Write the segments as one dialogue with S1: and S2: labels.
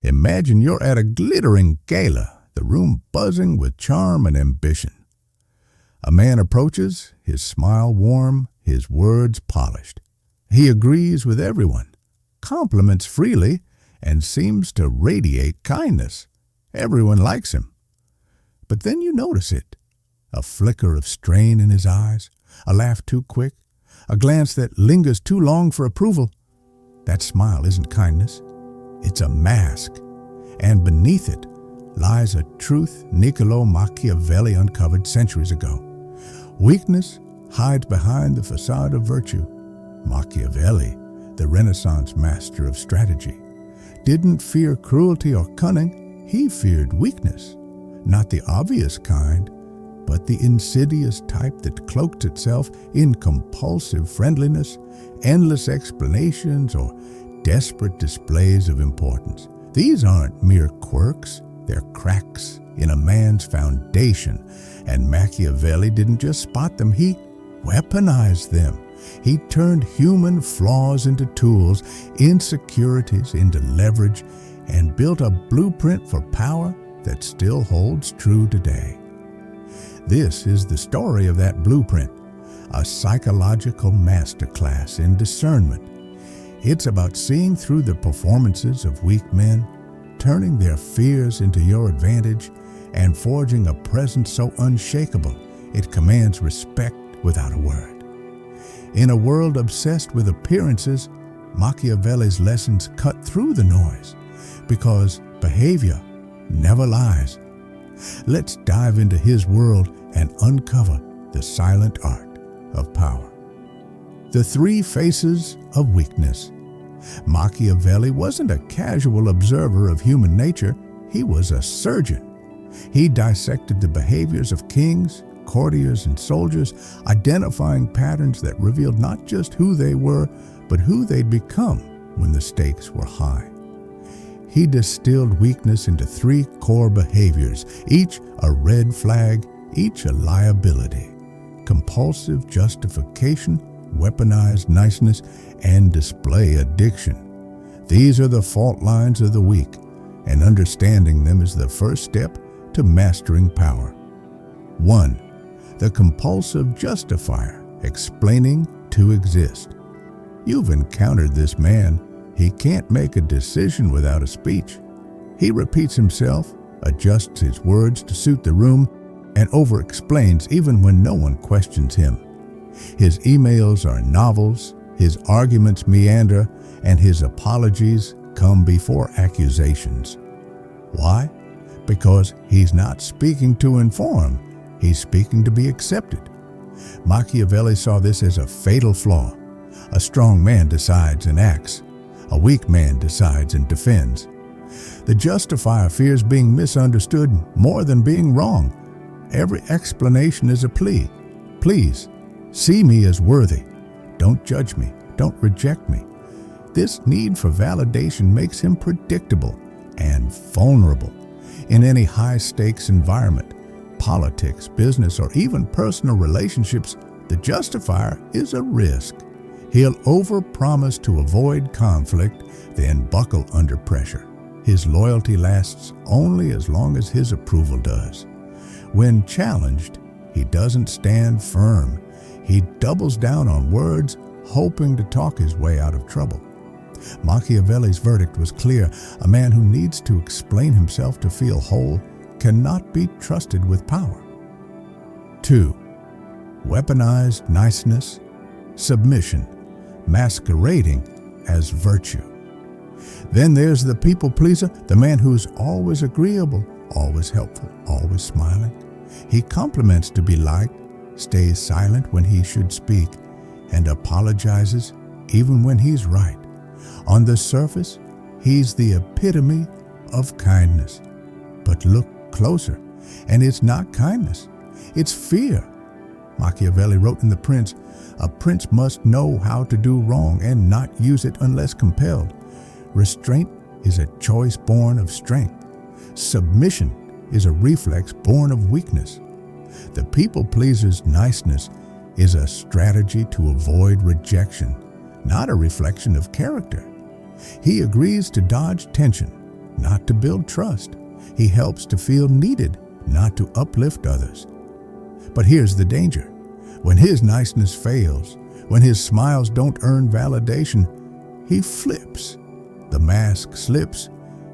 S1: Imagine you're at a glittering gala, the room buzzing with charm and ambition. A man approaches, his smile warm, his words polished. He agrees with everyone, compliments freely, and seems to radiate kindness. Everyone likes him. But then you notice it. A flicker of strain in his eyes, a laugh too quick, a glance that lingers too long for approval. That smile isn't kindness. It's a mask. And beneath it lies a truth Niccolò Machiavelli uncovered centuries ago. Weakness hides behind the facade of virtue. Machiavelli, the Renaissance master of strategy, didn't fear cruelty or cunning. He feared weakness. Not the obvious kind, but the insidious type that cloaked itself in compulsive friendliness, endless explanations, or desperate displays of importance. These aren't mere quirks, they're cracks in a man's foundation, and Machiavelli didn't just spot them, he weaponized them. He turned human flaws into tools, insecurities into leverage, and built a blueprint for power that still holds true today. This is the story of that blueprint, a psychological masterclass in discernment. It's about seeing through the performances of weak men, turning their fears into your advantage, and forging a presence so unshakable it commands respect without a word. In a world obsessed with appearances, Machiavelli's lessons cut through the noise, because behavior never lies. Let's dive into his world and uncover the silent art of power. The three faces of weakness. Machiavelli wasn't a casual observer of human nature, he was a surgeon. He dissected the behaviors of kings, courtiers, and soldiers, identifying patterns that revealed not just who they were, but who they'd become when the stakes were high. He distilled weakness into three core behaviors, each a red flag, each a liability: compulsive justification, weaponized niceness, and display addiction. These are the fault lines of the weak, and understanding them is the first step to mastering power. 1. The compulsive justifier, explaining to exist. You've encountered this man. He can't make a decision without a speech. He repeats himself, adjusts his words to suit the room, and over-explains even when no one questions him. His emails are novels, his arguments meander, and his apologies come before accusations. Why? Because he's not speaking to inform, he's speaking to be accepted. Machiavelli saw this as a fatal flaw. A strong man decides and acts. A weak man decides and defends. The justifier fears being misunderstood more than being wrong. Every explanation is a plea. Please, see me as worthy. Don't judge me. Don't reject me. This need for validation makes him predictable and vulnerable. In any high-stakes environment, politics, business, or even personal relationships, the justifier is a risk. He'll overpromise to avoid conflict, then buckle under pressure. His loyalty lasts only as long as his approval does. When challenged, he doesn't stand firm. He doubles down on words, hoping to talk his way out of trouble. Machiavelli's verdict was clear. A man who needs to explain himself to feel whole cannot be trusted with power. 2. Weaponized niceness, submission, masquerading as virtue. Then there's the people pleaser, the man who's always agreeable, always helpful, always smiling. He compliments to be liked, stays silent when he should speak, and apologizes even when he's right. On the surface, he's the epitome of kindness. But look closer, and it's not kindness, it's fear. Machiavelli wrote in The Prince, "A prince must know how to do wrong and not use it unless compelled." Restraint is a choice born of strength. Submission is a reflex born of weakness. The people pleaser's niceness is a strategy to avoid rejection, not a reflection of character. He agrees to dodge tension, not to build trust. He helps to feel needed, not to uplift others. But here's the danger. When his niceness fails, when his smiles don't earn validation, he flips. The mask slips,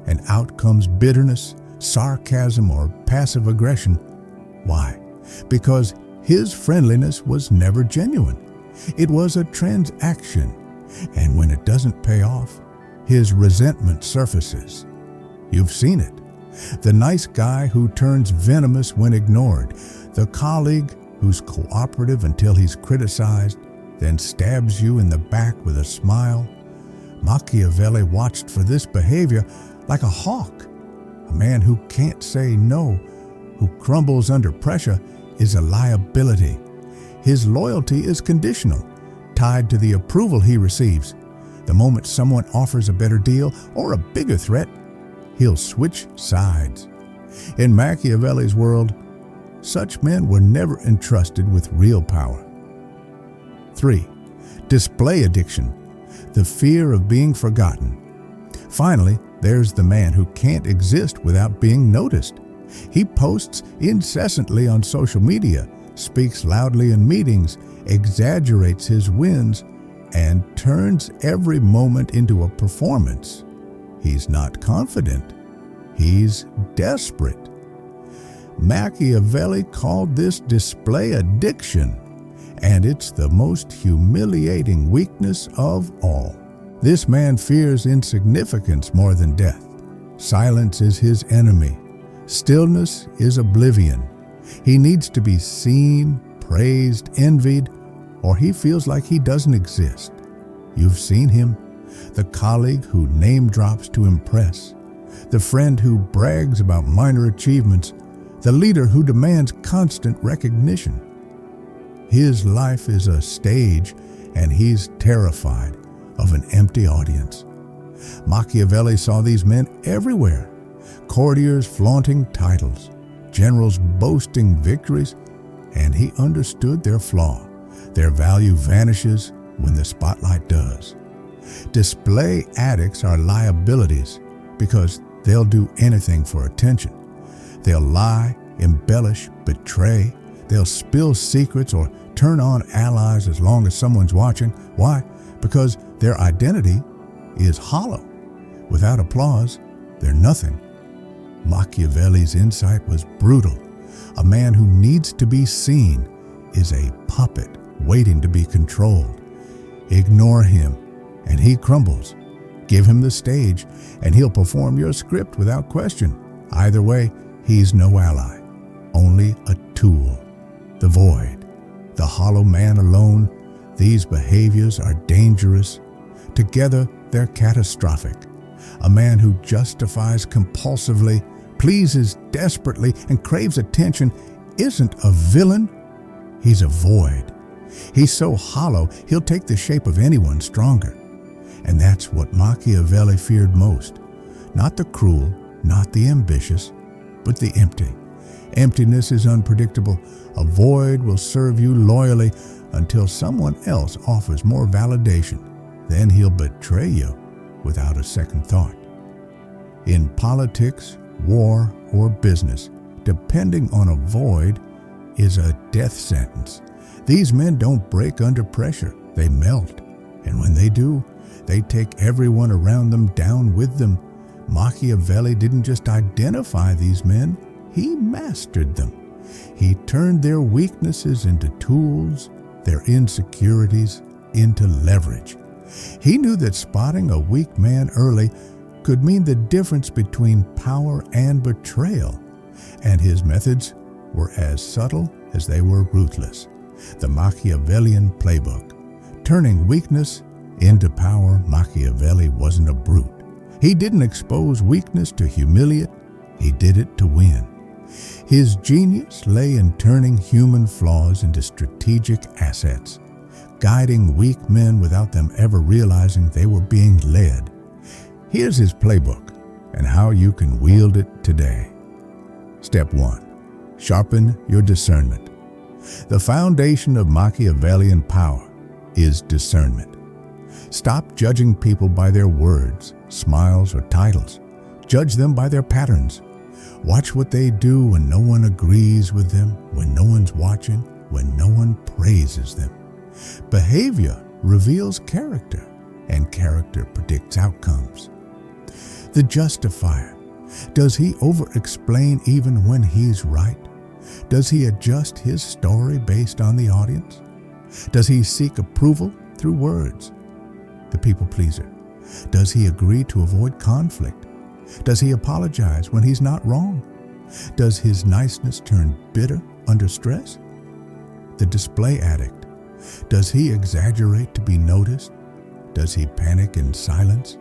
S1: and out comes bitterness, sarcasm, or passive aggression. Why? Because his friendliness was never genuine. It was a transaction, and when it doesn't pay off, his resentment surfaces. You've seen it. The nice guy who turns venomous when ignored. The colleague who's cooperative until he's criticized, then stabs you in the back with a smile. Machiavelli watched for this behavior like a hawk. A man who can't say no, who crumbles under pressure, is a liability. His loyalty is conditional, tied to the approval he receives. The moment someone offers a better deal or a bigger threat, he'll switch sides. In Machiavelli's world, such men were never entrusted with real power. 3. Display addiction, the fear of being forgotten. Finally, there's the man who can't exist without being noticed. He posts incessantly on social media, speaks loudly in meetings, exaggerates his wins, and turns every moment into a performance. He's not confident. He's desperate. Machiavelli called this display addiction, and it's the most humiliating weakness of all. This man fears insignificance more than death. Silence is his enemy. Stillness is oblivion. He needs to be seen, praised, envied, or he feels like he doesn't exist. You've seen him, the colleague who name drops to impress, the friend who brags about minor achievements, the leader who demands constant recognition. His life is a stage, and he's terrified of an empty audience. Machiavelli saw these men everywhere. Courtiers flaunting titles, generals boasting victories, and he understood their flaw. Their value vanishes when the spotlight does. Display addicts are liabilities because they'll do anything for attention. They'll lie, embellish, betray. They'll spill secrets or turn on allies as long as someone's watching. Why? Because their identity is hollow. Without applause, they're nothing. Machiavelli's insight was brutal. A man who needs to be seen is a puppet waiting to be controlled. Ignore him, and he crumbles. Give him the stage, and he'll perform your script without question. Either way, he's no ally, only a tool. The void, the hollow man alone. These behaviors are dangerous. Together, they're catastrophic. A man who justifies compulsively, pleases desperately, and craves attention isn't a villain. He's a void. He's so hollow, he'll take the shape of anyone stronger. And that's what Machiavelli feared most. Not the cruel, not the ambitious, but the empty. Emptiness is unpredictable. A void will serve you loyally until someone else offers more validation. Then he'll betray you without a second thought. In politics, war, or business, depending on a void is a death sentence. These men don't break under pressure. They melt. And when they do, they take everyone around them down with them. Machiavelli didn't just identify these men, he mastered them. He turned their weaknesses into tools, their insecurities into leverage. He knew that spotting a weak man early could mean the difference between power and betrayal, and his methods were as subtle as they were ruthless. The Machiavellian playbook. Turning weakness into power, Machiavelli wasn't a brute. He didn't expose weakness to humiliate, he did it to win. His genius lay in turning human flaws into strategic assets, guiding weak men without them ever realizing they were being led. Here's his playbook and how you can wield it today. Step 1. Sharpen your discernment. The foundation of Machiavellian power is discernment. Stop judging people by their words, smiles, or titles. Judge them by their patterns. Watch what they do when no one agrees with them, when no one's watching, when no one praises them. Behavior reveals character, and character predicts outcomes. The justifier. Does he over-explain even when he's right? Does he adjust his story based on the audience? Does he seek approval through words? The people pleaser. Does he agree to avoid conflict? Does he apologize when he's not wrong? Does his niceness turn bitter under stress? The display addict. Does he exaggerate to be noticed? Does he panic in silence?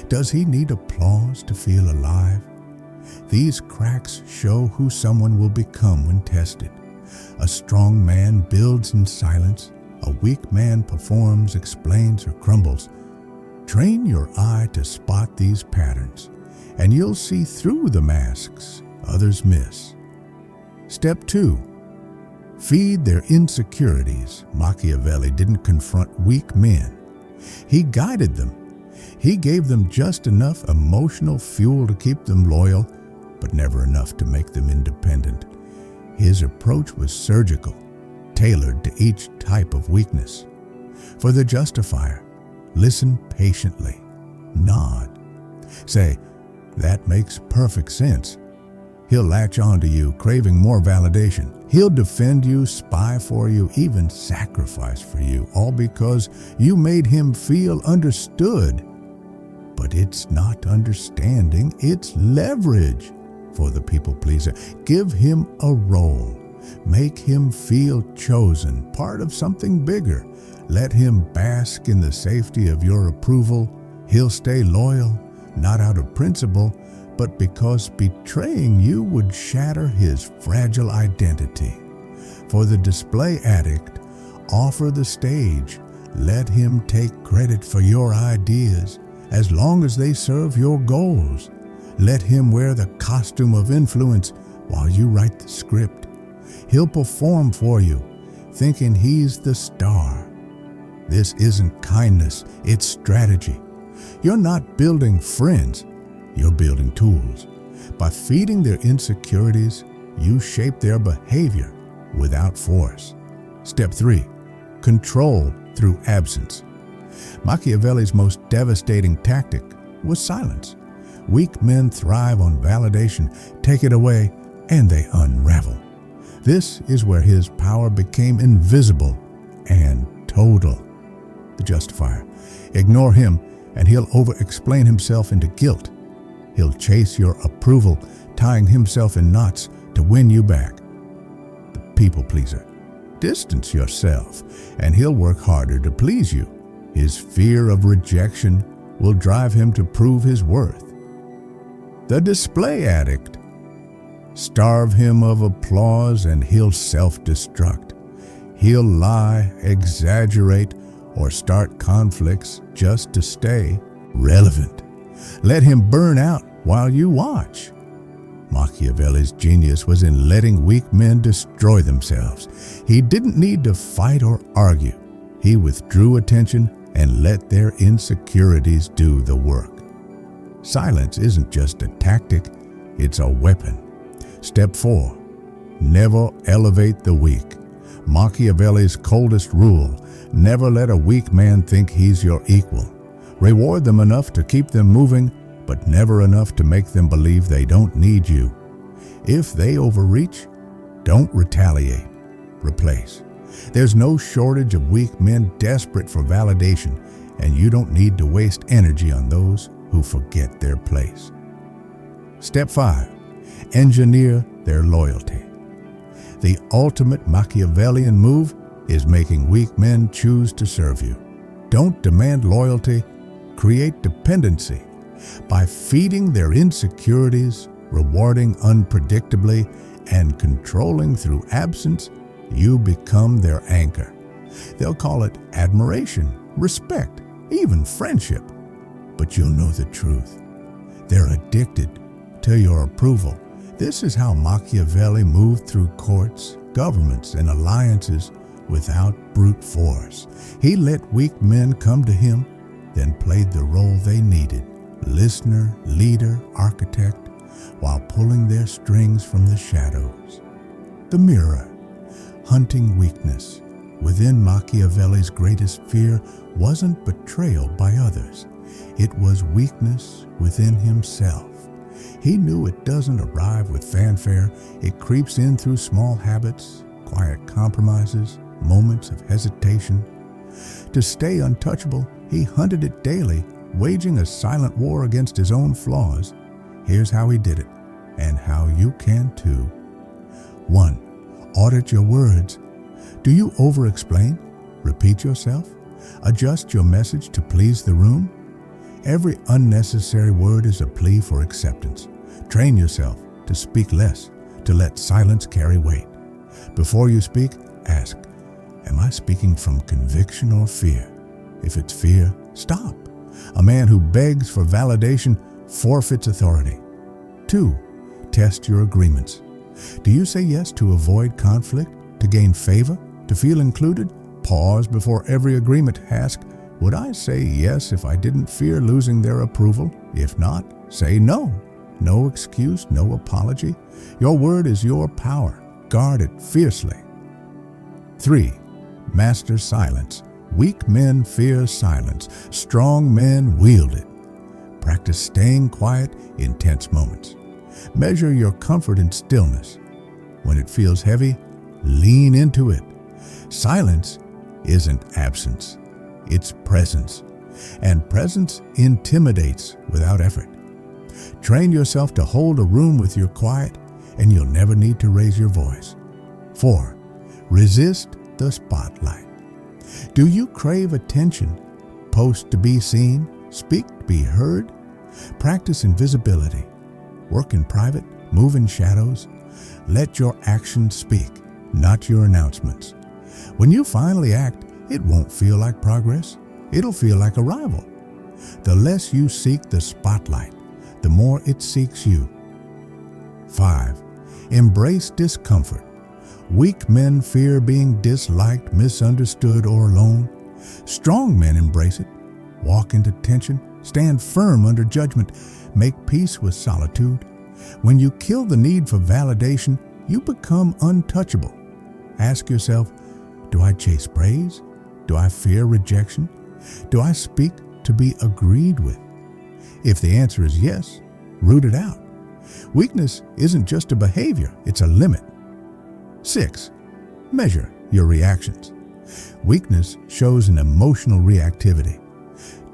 S1: Does he need applause to feel alive? These cracks show who someone will become when tested. A strong man builds in silence. A weak man performs, explains, or crumbles. Train your eye to spot these patterns, and you'll see through the masks others miss. Step 2. Feed their insecurities. Machiavelli didn't confront weak men. He guided them. He gave them just enough emotional fuel to keep them loyal, but never enough to make them independent. His approach was surgical, tailored to each type of weakness. For the justifier, listen patiently. Nod. Say, "That makes perfect sense." He'll latch onto you, craving more validation. He'll defend you, spy for you, even sacrifice for you, all because you made him feel understood. But it's not understanding, it's leverage. For the people pleaser, give him a role. Make him feel chosen, part of something bigger. Let him bask in the safety of your approval. He'll stay loyal, not out of principle, but because betraying you would shatter his fragile identity. For the display addict, offer the stage. Let him take credit for your ideas, as long as they serve your goals. Let him wear the costume of influence while you write the script. He'll perform for you, thinking he's the star. This isn't kindness, it's strategy. You're not building friends, you're building tools. By feeding their insecurities, you shape their behavior without force. Step 3. Control through absence. Machiavelli's most devastating tactic was silence. Weak men thrive on validation. Take it away, and they unravel. This is where his power became invisible and total. The justifier. Ignore him, and he'll over-explain himself into guilt. He'll chase your approval, tying himself in knots to win you back. The people pleaser. Distance yourself, and he'll work harder to please you. His fear of rejection will drive him to prove his worth. The display addict. Starve him of applause and he'll self-destruct. He'll lie, exaggerate, or start conflicts just to stay relevant. Let him burn out while you watch. Machiavelli's genius was in letting weak men destroy themselves. He didn't need to fight or argue. He withdrew attention and let their insecurities do the work. Silence isn't just a tactic, it's a weapon. Step 4. Never elevate the weak. Machiavelli's coldest rule: never let a weak man think he's your equal. Reward them enough to keep them moving, but never enough to make them believe they don't need you. If they overreach, don't retaliate. Replace. There's no shortage of weak men desperate for validation, and you don't need to waste energy on those who forget their place. Step 5. Engineer their loyalty. The ultimate Machiavellian move is making weak men choose to serve you. Don't demand loyalty, create dependency. By feeding their insecurities, rewarding unpredictably, and controlling through absence, you become their anchor. They'll call it admiration, respect, even friendship. But you'll know the truth. They're addicted to your approval. This is how Machiavelli moved through courts, governments, and alliances without brute force. He let weak men come to him, then played the role they needed listener, leader, architect, while pulling their strings from the shadows. The mirror, hunting weakness. Within Machiavelli's greatest fear wasn't betrayal by others. It was weakness within himself. He knew it doesn't arrive with fanfare. It creeps in through small habits, quiet compromises, moments of hesitation. To stay untouchable, he hunted it daily, waging a silent war against his own flaws. Here's how he did it, and how you can too. 1. Audit your words. Do you over-explain? Repeat yourself? Adjust your message to please the room? Every unnecessary word is a plea for acceptance. Train yourself to speak less, to let silence carry weight. Before you speak, ask, am I speaking from conviction or fear? If it's fear, stop. A man who begs for validation forfeits authority. 2. Test your agreements. Do you say yes to avoid conflict, to gain favor, to feel included? Pause before every agreement. Ask, would I say yes if I didn't fear losing their approval? If not, say no. No excuse, no apology. Your word is your power. Guard it fiercely. 3. Master silence. Weak men fear silence. Strong men wield it. Practice staying quiet in tense moments. Measure your comfort in stillness. When it feels heavy, lean into it. Silence isn't absence. It's presence. And presence intimidates without effort. Train yourself to hold a room with your quiet, and you'll never need to raise your voice. 4. Resist the spotlight. Do you crave attention? Post to be seen? Speak to be heard? Practice invisibility. Work in private, move in shadows. Let your actions speak, not your announcements. When you finally act, it won't feel like progress. It'll feel like arrival. The less you seek the spotlight, the more it seeks you. 5. Embrace discomfort. Weak men fear being disliked, misunderstood, or alone. Strong men embrace it. Walk into tension, stand firm under judgment, make peace with solitude. When you kill the need for validation, you become untouchable. Ask yourself, do I chase praise? Do I fear rejection? Do I speak to be agreed with? If the answer is yes, root it out. Weakness isn't just a behavior, it's a limit. 6. Measure your reactions. Weakness shows an emotional reactivity.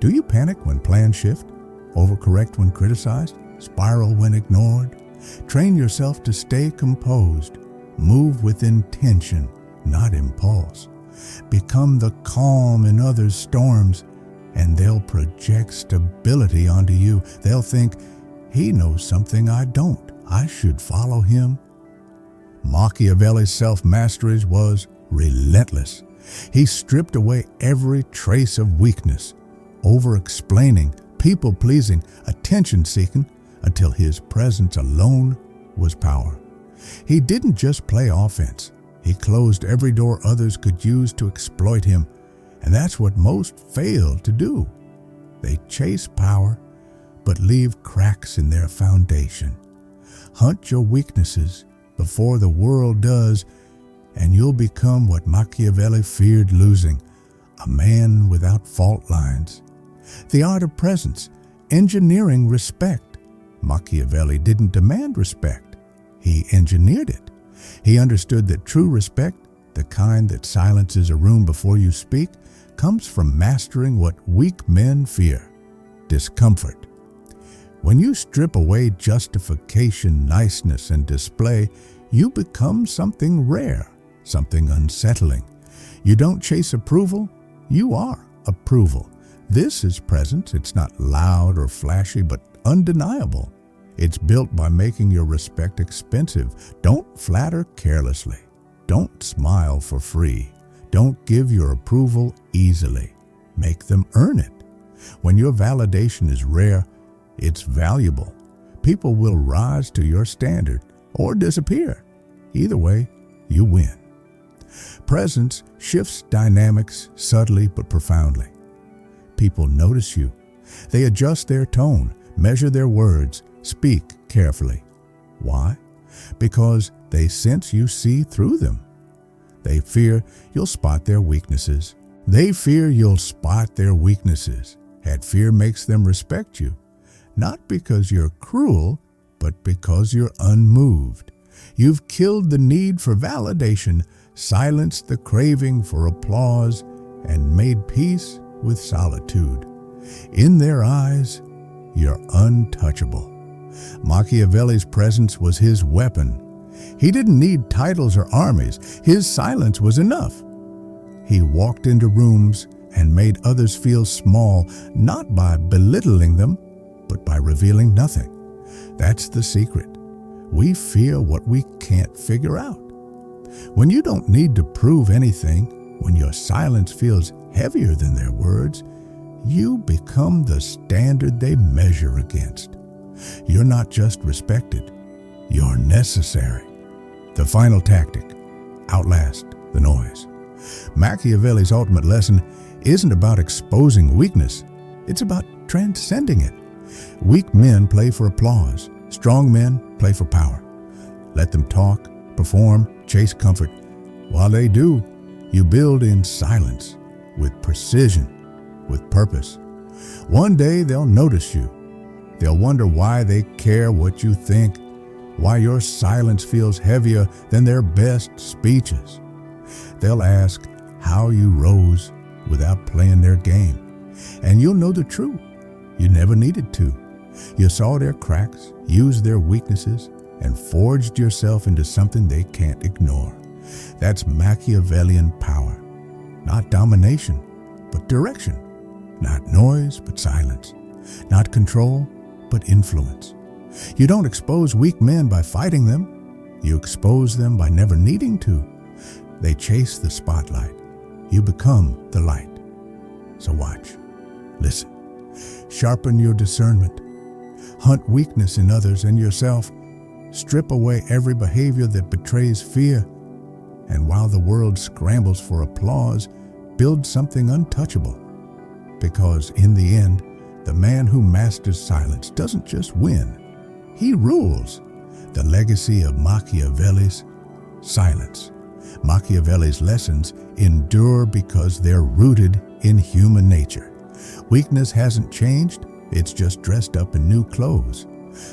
S1: Do you panic when plans shift? Overcorrect when criticized? Spiral when ignored? Train yourself to stay composed. Move with intention, not impulse. Become the calm in others' storms, and they'll project stability onto you. They'll think, he knows something I don't. I should follow him. Machiavelli's self-mastery was relentless. He stripped away every trace of weakness, over-explaining, people-pleasing, attention-seeking, until his presence alone was power. He didn't just play offense. He closed every door others could use to exploit him, and that's what most fail to do. They chase power, but leave cracks in their foundation. Hunt your weaknesses before the world does, and you'll become what Machiavelli feared losing, a man without fault lines. The art of presence, engineering respect. Machiavelli didn't demand respect. He engineered it. He understood that true respect, the kind that silences a room before you speak, comes from mastering what weak men fear: discomfort. When you strip away justification, niceness, and display, you become something rare, something unsettling. You don't chase approval, you are approval. This is presence. It's not loud or flashy, but undeniable. It's built by making your respect expensive. Don't flatter carelessly. Don't smile for free. Don't give your approval easily. Make them earn it. When your validation is rare, it's valuable. People will rise to your standard or disappear. Either way, you win. Presence shifts dynamics subtly but profoundly. People notice you. They adjust their tone. measure their words, speak carefully. Why? Because they sense you see through them. They fear you'll spot their weaknesses. They fear you'll spot their weaknesses. And fear makes them respect you, not because you're cruel, but because you're unmoved. You've killed the need for validation, silenced the craving for applause, and made peace with solitude. In their eyes, you're untouchable. Machiavelli's presence was his weapon. He didn't need titles or armies. His silence was enough. He walked into rooms and made others feel small, not by belittling them, but by revealing nothing. That's the secret. We fear what we can't figure out. When you don't need to prove anything, when your silence feels heavier than their words, you become the standard they measure against. You're not just respected, you're necessary. The final tactic: outlast the noise. Machiavelli's ultimate lesson isn't about exposing weakness, it's about transcending it. Weak men play for applause, strong men play for power. Let them talk, perform, chase comfort. While they do, you build in silence, with precision, with purpose. One day they'll notice you. They'll wonder why they care what you think, why your silence feels heavier than their best speeches. They'll ask how you rose without playing their game. And you'll know the truth. You never needed to. You saw their cracks, used their weaknesses, and forged yourself into something they can't ignore. That's Machiavellian power. Not domination, but direction. Not noise, but silence. Not control, but influence. You don't expose weak men by fighting them. You expose them by never needing to. They chase the spotlight. You become the light. So watch, listen, sharpen your discernment. Hunt weakness in others and yourself. Strip away every behavior that betrays fear. And while the world scrambles for applause, build something untouchable. Because in the end, the man who masters silence doesn't just win, he rules. The legacy of Machiavelli's silence. Machiavelli's lessons endure because they're rooted in human nature. Weakness hasn't changed, it's just dressed up in new clothes.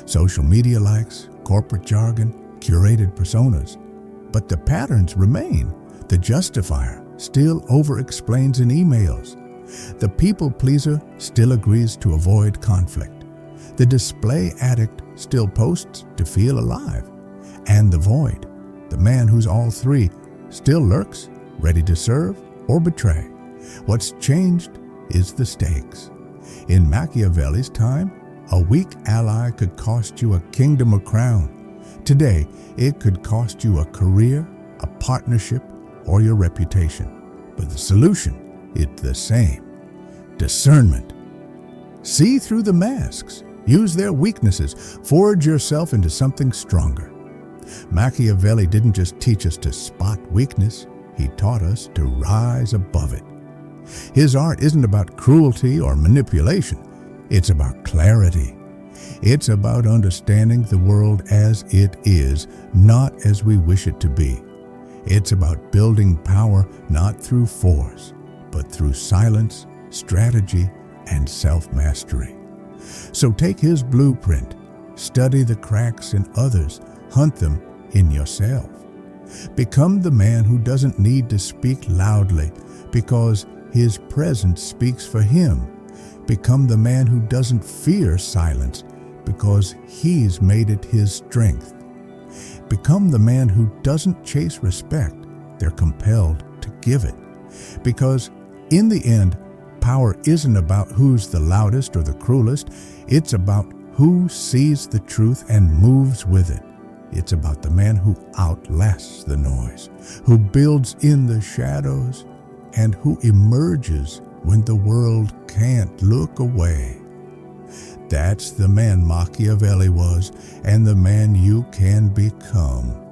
S1: Social media likes, corporate jargon, curated personas. But the patterns remain. The justifier still over-explains in emails. The people pleaser still agrees to avoid conflict. The display addict still posts to feel alive. And the void, the man who's all three, still lurks, ready to serve or betray. What's changed is the stakes. In Machiavelli's time, a weak ally could cost you a kingdom or crown. Today, it could cost you a career, a partnership, or your reputation. But the solution is the same. Discernment. See through the masks. Use their weaknesses. Forge yourself into something stronger. Machiavelli didn't just teach us to spot weakness, he taught us to rise above it. His art isn't about cruelty or manipulation, it's about clarity. It's about understanding the world as it is, not as we wish it to be. It's about building power not through force, but through silence, strategy, and self-mastery. So take his blueprint, study the cracks in others, hunt them in yourself. Become the man who doesn't need to speak loudly because his presence speaks for him. Become the man who doesn't fear silence because he's made it his strength. Become the man who doesn't chase respect, they're compelled to give it. Because in the end, power isn't about who's the loudest or the cruelest, it's about who sees the truth and moves with it. It's about the man who outlasts the noise, who builds in the shadows, and who emerges when the world can't look away. That's the man Machiavelli was, and the man you can become.